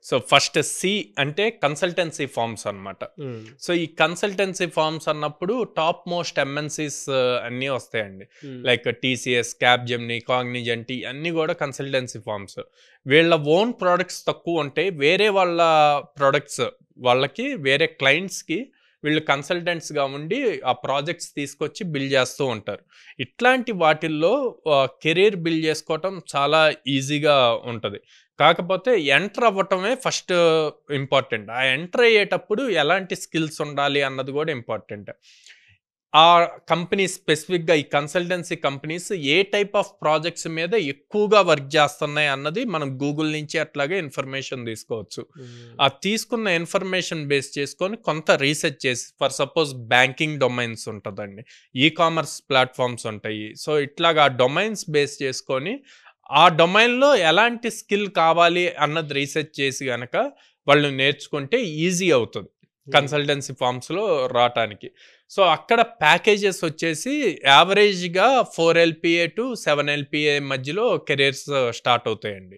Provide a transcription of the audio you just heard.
So first C అంటే consultancy forms అన్నమాట. So ఈ కన్సల్టెన్సీ ఫార్మ్స్ అన్నప్పుడు టాప్ మోస్ట్ ఎంఎన్సీస్ అన్నీ వస్తాయండి. లైక్ టీసీఎస్, క్యాప్జెమిని, కాగ్నిజెంట్ అన్నీ కూడా కన్సల్టెన్సీ ఫార్మ్స్. వీళ్ళ ఓన్ ప్రోడక్ట్స్ తక్కువ ఉంటాయి, వేరే వాళ్ళ ప్రోడక్ట్స్ వాళ్ళకి వేరే క్లయింట్స్కి వీళ్ళు కన్సల్టెంట్స్గా ఉండి ఆ ప్రాజెక్ట్స్ తీసుకొచ్చి బిల్డ్ చేస్తూ ఉంటారు. ఇట్లాంటి వాటిల్లో కెరీర్ బిల్డ్ చేసుకోవటం చాలా ఈజీగా ఉంటుంది. కాకపోతే ఎంటర్ అవ్వటమే ఫస్ట్ ఇంపార్టెంట్. ఆ ఎంటర్ అయ్యేటప్పుడు ఎలాంటి స్కిల్స్ ఉండాలి అన్నది కూడా ఇంపార్టెంట్. ఆ కంపెనీ స్పెసిఫిక్గా ఈ consultancy companies A type of projects మీద ఎక్కువగా వర్క్ చేస్తున్నాయి అన్నది మనం గూగుల్ నుంచి అట్లాగే ఇన్ఫర్మేషన్ తీసుకోవచ్చు. ఆ తీసుకున్న ఇన్ఫర్మేషన్ బేస్ చేసుకొని కొంత రీసెర్చ్ చేసి, ఫర్ సపోజ్ బ్యాంకింగ్ డొమైన్స్ ఉంటుందండి, ఈ కామర్స్ ప్లాట్ఫామ్స్ ఉంటాయి. సో ఇట్లాగా ఆ డొమైన్స్ బేస్ చేసుకొని ఆ డొమైన్లో ఎలాంటి స్కిల్ కావాలి అన్నది రీసెర్చ్ చేసి కనుక వాళ్ళు నేర్చుకుంటే ఈజీ అవుతుంది కన్సల్టెన్సీ ఫార్మ్స్లో రావటానికి. సో అక్కడ ప్యాకేజెస్ వచ్చేసి యావరేజ్గా 4 LPA టు 7 LPA మధ్యలో కెరీర్స్ స్టార్ట్ అవుతాయండి.